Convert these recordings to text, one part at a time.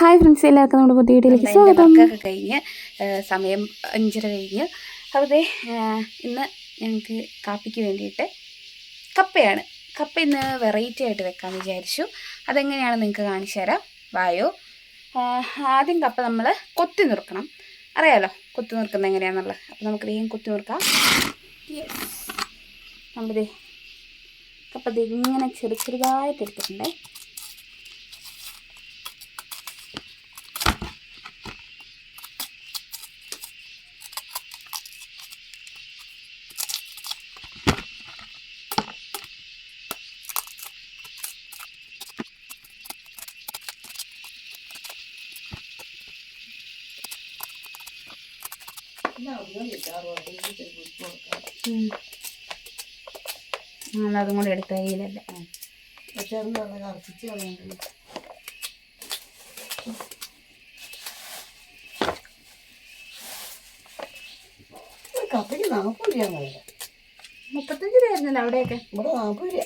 Hi friends, എല്ലാവർക്കും നമ്മുടെ പുതിയ വീഡിയോയിലേക്ക് സ്വാഗതം. വർക്കൊക്കെ കഴിഞ്ഞ് സമയം 5:30 കഴിഞ്ഞ്. അവിടെ ഇന്ന് ഞങ്ങൾക്ക് കാപ്പിക്ക് വേണ്ടിയിട്ട് കപ്പയാണ്. കപ്പ ഇന്ന് വെറൈറ്റി ആയിട്ട് വെക്കാമെന്ന് വിചാരിച്ചു. അതെങ്ങനെയാണ് നിങ്ങൾക്ക് കാണിച്ചു തരാം. വായോ. ആദ്യം കപ്പ നമ്മൾ കൊത്തി നുറുക്കണം. അറിയാലോ കൊത്തി നുറുക്കുന്നത് എങ്ങനെയാണെന്നുള്ളത്. അപ്പോൾ നമുക്ക് വേഗം കൊത്തി നുറുക്കാം. നമ്മളിത് കപ്പ ഇങ്ങനെ ചെറുതായിട്ട് എടുത്തിട്ടുണ്ടേ. അതും കൂടെ എടുത്ത കയ്യിലല്ല. കപ്പയ്ക്ക് 40 രൂപ. 35 രൂപയായിരുന്നല്ലോ അവിടെയൊക്കെ. ഇവിടെ 40 രൂപ.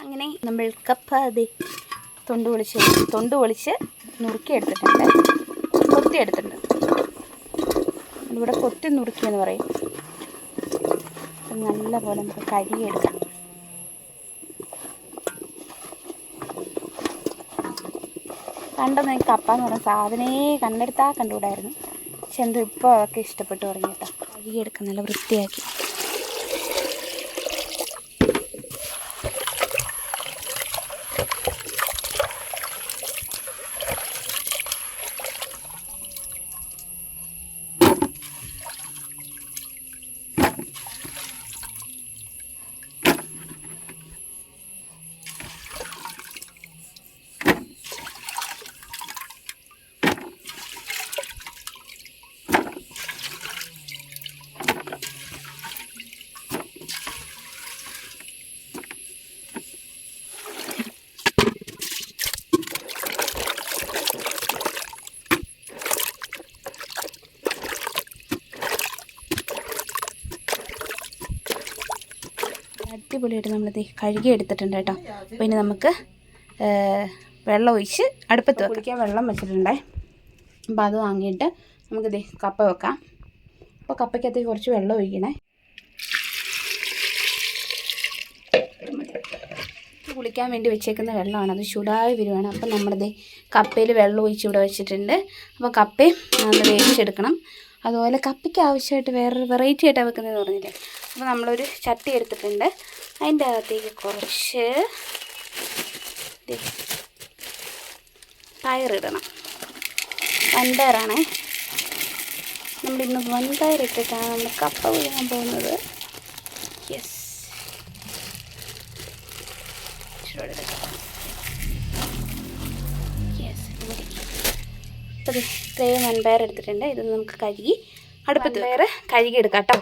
അങ്ങനെ നമ്മൾ കപ്പ തൊണ്ട് പൊളിച്ച് നുറുക്കി എടുത്തിട്ടുണ്ട്. കൊത്തി എടുത്തിട്ടുണ്ട്. ഇവിടെ കൊത്തി നുറുക്കിയെന്ന് പറയും. നല്ല പോലെ നമുക്ക് കഴുകിയെടുക്കാം. കണ്ടൊന്നും എനിക്ക് കപ്പ എന്ന് പറഞ്ഞ സാധനേ കണ്ടെടുത്താൽ കണ്ടുകൂടായിരുന്നു. പക്ഷെ എന്തോ ഇപ്പോൾ അതൊക്കെ ഇഷ്ടപ്പെട്ടു തുടങ്ങി കേട്ടോ. കഴുകിയെടുക്കാം നല്ല വൃത്തിയാക്കി. അടിപൊളിയായിട്ട് നമ്മളിത് കഴുകി എടുത്തിട്ടുണ്ട് കേട്ടോ. അപ്പോൾ ഇനി നമുക്ക് വെള്ളം ഒഴിച്ച് അടുപ്പത്ത് കുടിക്കാൻ വെള്ളം വെച്ചിട്ടുണ്ടേ. അപ്പോൾ അത് വാങ്ങിയിട്ട് നമുക്കിത് കപ്പ വെക്കാം. അപ്പോൾ കപ്പയ്ക്കകത്തേക്ക് കുറച്ച് വെള്ളം ഒഴിക്കണേ. കുളിക്കാൻ വേണ്ടി വെച്ചേക്കുന്ന വെള്ളമാണ്, അത് ചൂടായി വരുവാണ്. അപ്പോൾ നമ്മളിത് കപ്പയിൽ വെള്ളം ഒഴിച്ച് ഇവിടെ വെച്ചിട്ടുണ്ട്. അപ്പോൾ കപ്പയും നമ്മൾ വേവിച്ചെടുക്കണം. അതുപോലെ കപ്പയ്ക്ക് ആവശ്യമായിട്ട് വേറൊരു വെറൈറ്റി ആയിട്ടാണ് വെക്കുന്നതെന്ന് പറഞ്ഞില്ലേ. അപ്പോൾ നമ്മളൊരു ചട്ടി എടുത്തിട്ടുണ്ട്. അതിൻ്റെ അകത്തേക്ക് കുറച്ച് പയറിടണം. വൻപയറാണേ. നമ്മളിന്ന് വൻപയറിട്ടിട്ടാണ് നമ്മൾ കപ്പ പുഴുങ്ങാൻ പോകുന്നത്. യെസ്, അപ്പോൾ ഇത്രയും വൻപയർ എടുത്തിട്ടുണ്ട്. ഇത് നമുക്ക് കഴുകി അടുപ്പത്ത് കഴുകിയെടുക്കാം കേട്ടോ.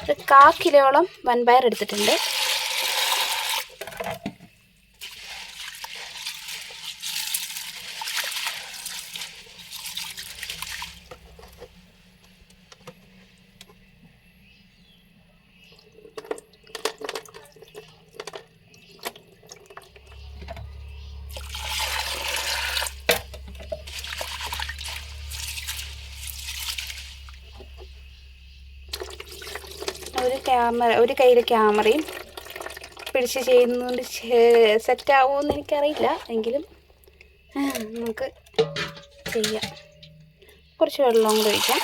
ഒരു 1/4 കിലോളം വൻപയർ എടുത്തിട്ടുണ്ട്. ഒരു കയ്യിൽ ക്യാമറയും പിടിച്ച് ചെയ്യുന്നതുകൊണ്ട് സെറ്റാവുമെന്ന് എനിക്കറിയില്ല. എങ്കിലും നമുക്ക് ചെയ്യാം. കുറച്ച് വെള്ളം കൂടെ ഒഴിക്കാം.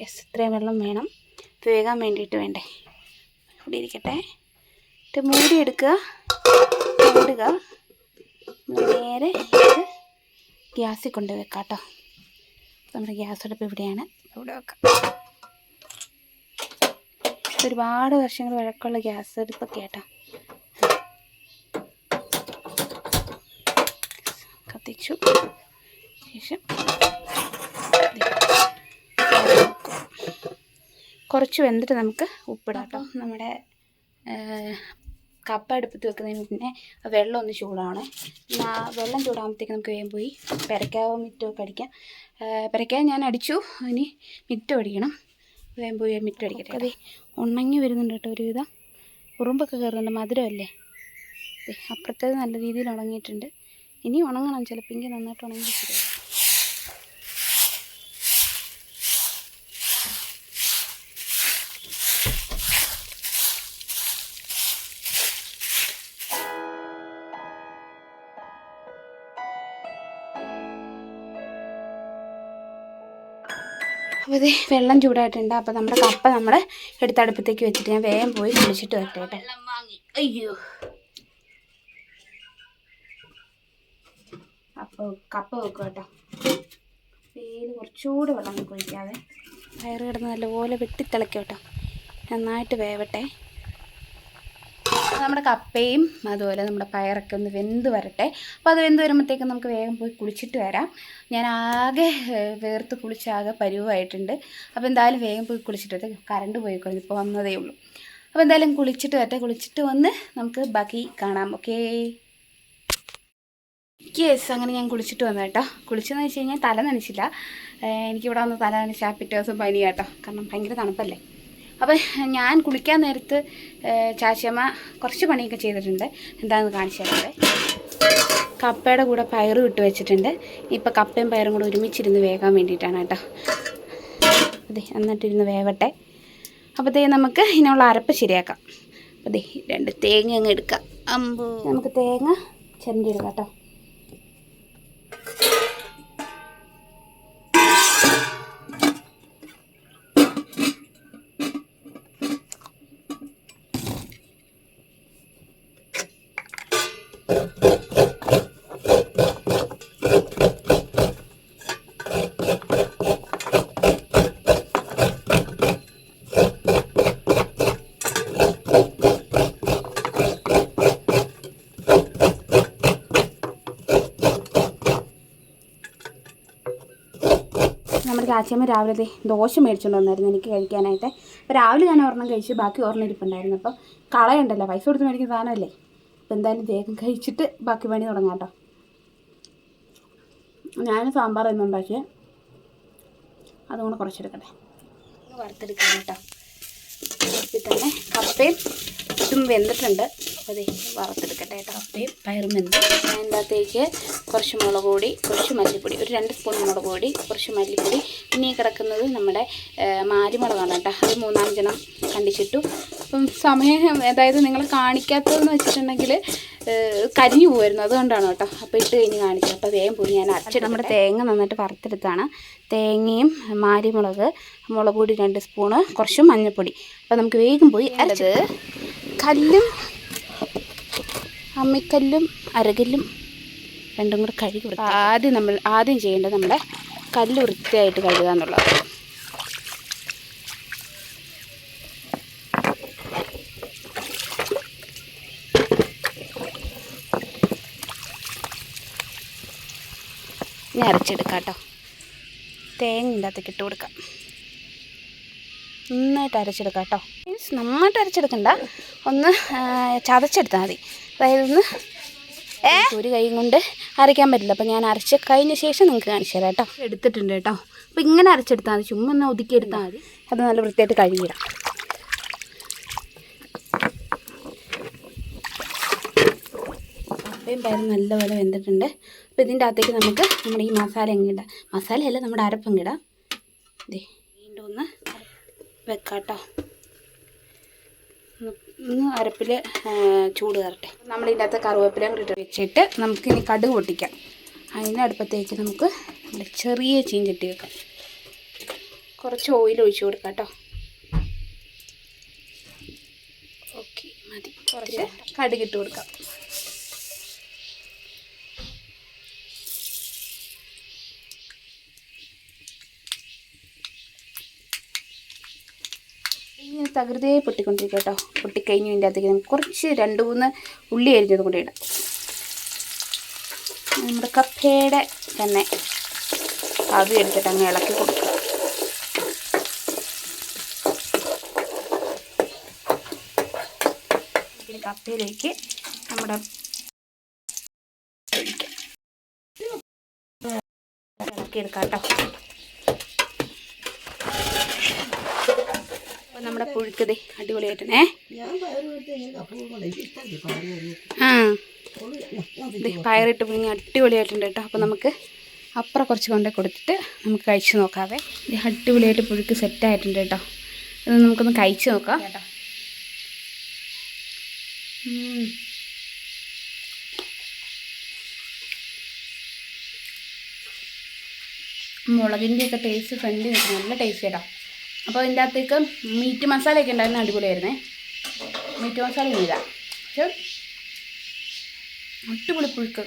യെസ്, ഇത്രയും വെള്ളം വേണം വേകാൻ വേണ്ടിയിട്ട്. വേണ്ടേ, ഇവിടെ ഇരിക്കട്ടെ. എന്നിട്ട് മൂടിയെടുക്കുക. മൂടുക. നേരെ ഇത് ഗ്യാസിൽ കൊണ്ട് വെക്കാം കേട്ടോ. നമ്മുടെ ഗ്യാസ് അടുപ്പ് ഇവിടെയാണ്. ഇവിടെ വെക്കാം. ഒരുപാട് വർഷങ്ങൾ വഴക്കമുള്ള ഗ്യാസ് അടുപ്പൊക്കെ കേട്ടോ. വെച്ചു. ശേഷം കുറച്ച് വെന്തിട്ട് നമുക്ക് ഉപ്പിടാം കേട്ടോ. നമ്മുടെ കപ്പ അടുപ്പത്ത് വെക്കുന്നതിന് മുന്നേ വെള്ളം ഒന്ന് ചൂടാവണേ. വെള്ളം ചൂടാകുമ്പോഴത്തേക്ക് നമുക്ക് വേഗം പോയി പെരക്കാവോ മിറ്റമൊക്കെ അടിക്കാം. പെരക്കാവ് ഞാൻ അടിച്ചു, ഇനി മിറ്റം അടിക്കണം. വേഗം പോയി മിറ്റം അടിക്കട്ടെ. അതെ, ഉണങ്ങി വരുന്നുണ്ട് കേട്ടോ ഒരുവിധം. ഉറുമ്പൊക്കെ കയറുന്നുണ്ട്, മധുരമല്ലേ. അതെ, അപ്പുറത്തേത് നല്ല രീതിയിൽ ഉണങ്ങിയിട്ടുണ്ട്. ഇനി ഉണങ്ങണം, ചിലപ്പോൾ എങ്കിൽ നന്നായിട്ട് ഉണങ്ങി ശരിയാവും. അപ്പോൾ ഇത് വെള്ളം ചൂടായിട്ടുണ്ട്. അപ്പോൾ നമ്മുടെ കപ്പ നമ്മൾ എടുത്തടുപ്പത്തേക്ക് വെച്ചിട്ട് ഞാൻ വേഗം പോയി കുളിച്ചിട്ട് വരട്ടെ കേട്ടോ. അയ്യോ, അപ്പോൾ കപ്പ വെക്കുക കേട്ടോ. വെയിൽ കുറച്ചുകൂടെ വെള്ളം നമുക്ക് ഒഴിക്കാതെ വയറ് കിടന്ന് നല്ലപോലെ വെട്ടിത്തിളയ്ക്കും കേട്ടോ. നന്നായിട്ട് വേവട്ടെ. നമ്മുടെ കപ്പയും അതുപോലെ നമ്മുടെ പയറൊക്കെ ഒന്ന് വെന്ത് വരട്ടെ. അപ്പോൾ അത് വെന്ത് വരുമ്പോഴത്തേക്കും നമുക്ക് വേഗം പോയി കുളിച്ചിട്ട് വരാം. ഞാൻ ആകെ വേർത്ത് കുളിച്ചാകെ പരുവായിട്ടുണ്ട്. അപ്പോൾ എന്തായാലും വേഗം പോയി കുളിച്ചിട്ട് വരട്ടെ. കറണ്ട് പോയി ഇപ്പോൾ വന്നതേ ഉള്ളൂ. അപ്പോൾ എന്തായാലും കുളിച്ചിട്ട് വരട്ടെ. കുളിച്ചിട്ട് വന്ന് നമുക്ക് ബാക്കി കാണാം. ഓക്കേ. യെസ്, അങ്ങനെ ഞാൻ കുളിച്ചിട്ട് വന്നു കേട്ടോ. കുളിച്ചെന്ന് വെച്ച് കഴിഞ്ഞാൽ തല നനച്ചില്ല. എനിക്കിവിടെ വന്ന് തല നനച്ചാൽ പിറ്റേ ദിവസം പനി കേട്ടോ. കാരണം ഭയങ്കര തണുപ്പല്ലേ. അപ്പോൾ ഞാൻ കുളിക്കാൻ നേരത്ത് ചാച്ചിയമ്മ കുറച്ച് പണിയൊക്കെ ചെയ്തിട്ടുണ്ട്. എന്താണെന്ന് കാണിച്ചു തരാതെ. കപ്പയുടെ കൂടെ പയറും ഇട്ട് വെച്ചിട്ടുണ്ട്. ഇപ്പോൾ കപ്പയും പയറും കൂടെ ഒരുമിച്ചിരുന്ന് വേകാൻ വേണ്ടിയിട്ടാണ് കേട്ടോ. അതെ, എന്നിട്ടിരുന്ന് വേവട്ടെ. അപ്പോഴത്തേ നമുക്ക് ഇതിനുള്ള അരപ്പ് ശരിയാക്കാം. അതെ, 2 തേങ്ങ അങ്ങ് എടുക്കാം. നമുക്ക് തേങ്ങ ചിരണ്ടി എടുക്കാം കേട്ടോ. നമ്മുടെ ചാച്ചിയമ്മ രാവിലെ ദോശ മേടിച്ചുകൊണ്ട് വന്നായിരുന്നു എനിക്ക് കഴിക്കാനായിട്ട്. അപ്പോൾ രാവിലെ ഞാൻ ഒരെണ്ണം കഴിച്ച് ബാക്കി ഒരെണ്ണം ഇരിപ്പുണ്ടായിരുന്നു. അപ്പോൾ കളയണ്ടല്ലോ, പൈസ കൊടുത്ത് മേടിക്കുന്ന സാധനമല്ലേ. അപ്പോൾ എന്തായാലും വേഗം കഴിച്ചിട്ട് ബാക്കി പണി തുടങ്ങാം കേട്ടോ. ഞാൻ സാമ്പാർ ഒന്നും ഉണ്ടാക്കിയത് അതുകൊണ്ട് കുറച്ചെടുക്കട്ടെ. വറുത്തെടുക്കണം കേട്ടോ. ഇതിൽ തന്നെ കപ്പയും ഇതും വെന്തിട്ടുണ്ട്. അപ്പോൾ അതേ വറുത്തെടുക്കട്ടെ കേട്ടോ. കപ്പയും പയറും വെന്ത് അതിൻ്റെ അകത്തേക്ക് കുറച്ച് മുളക് പൊടി, കുറച്ച് മല്ലിപ്പൊടി, ഒരു 2 സ്പൂൺ മുളക് പൊടി, കുറച്ച് മല്ലിപ്പൊടി. ഇനി കിടക്കുന്നത് നമ്മുടെ മാരിമുളകാണ് കേട്ടോ. അത് 3-5 കണ്ടിച്ചിട്ടു. അപ്പം സമയം അതായത് നിങ്ങൾ കാണിക്കാത്തതെന്ന് വെച്ചിട്ടുണ്ടെങ്കിൽ കരിഞ്ഞു പോകുമായിരുന്നു, അതുകൊണ്ടാണ് കേട്ടോ. അപ്പോൾ ഇട്ട് കഴിഞ്ഞ് കാണിച്ചു. അപ്പോൾ വേഗം പോയി ഞാൻ അരച്ചിട്ട് നമ്മുടെ തേങ്ങ നന്നായിട്ട് വറുത്തെടുത്താണ്. തേങ്ങയും മാരിമുളക്, മുളക് പൊടി 2 സ്പൂണ്, കുറച്ച് മഞ്ഞൾപ്പൊടി. അപ്പോൾ നമുക്ക് വേഗം പോയി അരച്ചത്. കല്ലും അമ്മിക്കല്ലും അരകല്ലും രണ്ടും കൂടെ കഴുകി കൊടുക്കുക. ആദ്യം ചെയ്യേണ്ടത് നമ്മുടെ കല്ല് വൃത്തിയായിട്ട് കഴുകുക എന്നുള്ളത്. ഇനി അരച്ചെടുക്കാം കേട്ടോ. തേങ്ങ ഇതിൻ്റെ അകത്തേക്ക് ഇട്ട് കൊടുക്കാം. നന്നായിട്ട് അരച്ചെടുക്കാം കേട്ടോ. മീൻസ് നന്നായിട്ട് അരച്ചെടുക്കണ്ട, ഒന്ന് ചതച്ചെടുത്താൽ മതി. അതായത് ഒന്ന് ഒരു കൈ കൊണ്ട് അരയ്ക്കാൻ പറ്റില്ല. അപ്പോൾ ഞാൻ അരച്ച് കഴിഞ്ഞ ശേഷം നിങ്ങൾക്ക് കാണിച്ചു തരാം കേട്ടോ. എടുത്തിട്ടുണ്ട് കേട്ടോ. അപ്പോൾ ഇങ്ങനെ അരച്ചെടുത്താൽ മതി, ചുമ്മാ ഒന്ന് ഒതുക്കി എടുത്താൽ മതി. അത് നല്ല വൃത്തിയായിട്ട് കഴുകിയിടാം. കപ്പയും പയറും നല്ലപോലെ വെന്തിട്ടുണ്ട്. അപ്പോൾ ഇതിൻ്റെ അകത്തേക്ക് നമുക്ക് നമ്മുടെ ഈ മസാല എങ്ങിടാം. മസാലയല്ല, നമ്മുടെ അരപ്പങ്ങിടാം. ഇതേ വീണ്ടും ഒന്ന് വെക്കാം കേട്ടോ. ഒന്ന് അരപ്പിൽ ചൂട് കയറട്ടെ. നമ്മളിതിൻ്റെ അകത്ത് കറിവേപ്പില ഇട്ട് വെച്ചിട്ട് നമുക്കിനി കടുക് പൊട്ടിക്കാം. അതിൻ്റെ അടുപ്പത്തേക്ക് നമുക്ക് ചെറിയ ചീഞ്ചട്ടി വെക്കാം. കുറച്ച് ഓയിൽ ഒഴിച്ച് കൊടുക്കാം കേട്ടോ. ഓക്കെ, മതി. കുറച്ച് കടുകിട്ട് കൊടുക്കാം. ഇങ്ങനെ തകൃതിയെ പൊട്ടിക്കൊണ്ടിരിക്കുക കേട്ടോ. പൊട്ടിക്കഴിഞ്ഞ് ഇതിൻ്റെ അകത്തേക്ക് നമുക്ക് കുറച്ച് 2-3 ഉള്ളി അരിഞ്ഞത് കൂടെ ഇടാം. നമ്മുടെ കപ്പയുടെ തന്നെ ആവി എടുത്തിട്ട് അങ്ങ് ഇളക്കി കൊടുക്കുക. കപ്പയിലേക്ക് നമ്മുടെ ഒഴിക്കാം, ഇളക്കിയെടുക്കാം കേട്ടോ. അപ്പോൾ നമ്മുടെ പുഴുക്കതേ അടിപൊളിയായിട്ടേ. പയറിട്ട് പിഴിഞ്ഞ് അടിപൊളിയായിട്ടുണ്ട് കേട്ടോ. അപ്പോൾ നമുക്ക് അപ്പുറം കുറച്ച് കൊണ്ടേ കൊടുത്തിട്ട് നമുക്ക് കഴിച്ച് നോക്കാവേ. ഇത് അടിപൊളിയായിട്ട് പുഴുക്ക് സെറ്റായിട്ടുണ്ട് കേട്ടോ. ഇത് നമുക്കൊന്ന് കഴിച്ച് നോക്കാം കേട്ടോ. മുളകിൻ്റെയൊക്കെ ടേസ്റ്റ് ഫ്രണ്ടിൽ നിൽക്കും, നല്ല ടേസ്റ്റ് കേട്ടോ. അപ്പോൾ ഇതിൻ്റെ അകത്തേക്ക് മീറ്റ് മസാലയൊക്കെ ഉണ്ടായിരുന്ന അടിപൊളിയായിരുന്നേ. മീറ്റ് മസാല ഇല്ല, പക്ഷെ അടിപൊളി പുഴുക്ക്.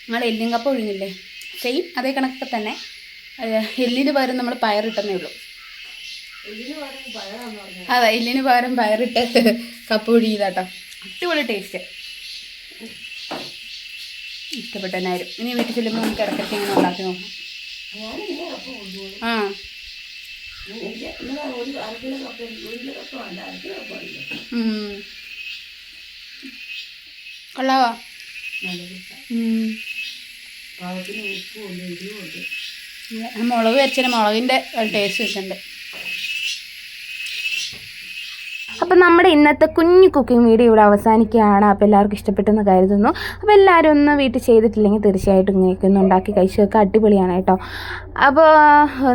നിങ്ങൾ എല്ലും കപ്പ ഒഴിഞ്ഞില്ലേ, സെയിം അതേ കണക്കൊക്കെ തന്നെ. എല്ലിന് പകരം നമ്മൾ പയറിട്ടെന്നേ ഉള്ളൂ. അതെ, എല്ലിന് പകരം പയറിട്ട് കപ്പ ഒഴിയതാട്ടോ. അടിപൊളി ടേസ്റ്റ്, ഇഷ്ടപ്പെട്ടെന്നായിരുന്നു. ഇനി വീട്ടിൽ ചെല്ലുമ്പോൾ നമുക്ക് ഇടയ്ക്കൊക്കെ ഇങ്ങനെ ഉണ്ടാക്കി നോക്കാം. ആ കൊള്ളാവോ? മുളക് വെച്ചാൽ മുളകിൻ്റെ ടേസ്റ്റ് വെച്ചിട്ടുണ്ട്. അപ്പോൾ നമ്മുടെ ഇന്നത്തെ കുഞ്ഞു കുക്കിംഗ് വീഡിയോ ഇവിടെ അവസാനിക്കുകയാണ്. അപ്പോൾ എല്ലാവർക്കും ഇഷ്ടപ്പെട്ടെന്ന് കരുതുന്നു. അപ്പോൾ എല്ലാവരും ഒന്ന് വീട്ടിൽ ചെയ്തിട്ടില്ലെങ്കിൽ തീർച്ചയായിട്ടും ഇങ്ങനെയൊക്കെ ഒന്ന് ഉണ്ടാക്കി കഴിച്ച് വെക്കുക, അടിപൊളിയാണ് കേട്ടോ. അപ്പോൾ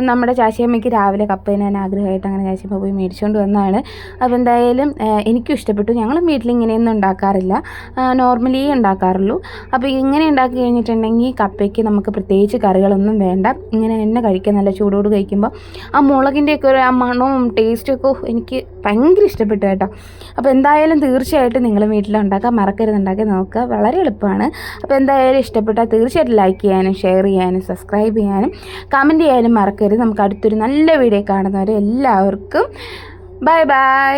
നമ്മുടെ ചാച്ചിയമ്മയ്ക്ക് രാവിലെ കപ്പേനെ ആഗ്രഹമായിട്ട് അങ്ങനെ ചാച്ചിയമ്മ പോയി മേടിച്ചുകൊണ്ട് വന്നതാണ്. അപ്പോൾ എന്തായാലും എനിക്കും ഇഷ്ടപ്പെട്ടു. ഞങ്ങളും വീട്ടിൽ ഇങ്ങനെയൊന്നും ഉണ്ടാക്കാറില്ല, നോർമലി ഉണ്ടാക്കാറുള്ളൂ. അപ്പോൾ ഇങ്ങനെ ഉണ്ടാക്കി കഴിഞ്ഞിട്ടുണ്ടെങ്കിൽ കപ്പയ്ക്ക് നമുക്ക് പ്രത്യേകിച്ച് കറികളൊന്നും വേണ്ട, ഇങ്ങനെ തന്നെ കഴിക്കാൻ, നല്ല ചൂടോട് കഴിക്കുമ്പോൾ ആ മുളകിൻ്റെയൊക്കെ ഒരു ആ മണവും ടേസ്റ്റൊക്കെ എനിക്ക് ഭയങ്കര ഇഷ്ടപ്പെട്ടു കേട്ടോ. അപ്പോൾ എന്തായാലും തീർച്ചയായിട്ടും നിങ്ങൾ വീട്ടിലുണ്ടാക്കാൻ മറക്കരുത്, ഉണ്ടാക്കി നോക്കുക, വളരെ എളുപ്പമാണ്. അപ്പോൾ എന്തായാലും ഇഷ്ടപ്പെട്ടാൽ തീർച്ചയായിട്ടും ലൈക്ക് ചെയ്യാനും ഷെയർ ചെയ്യാനും സബ്സ്ക്രൈബ് ചെയ്യാനും കമൻറ്റ് ചെയ്യാനും മറക്കരുത്. നമുക്ക് അടുത്തൊരു നല്ല വീഡിയോ കാണുന്നവരെ എല്ലാവർക്കും ബൈ ബൈ.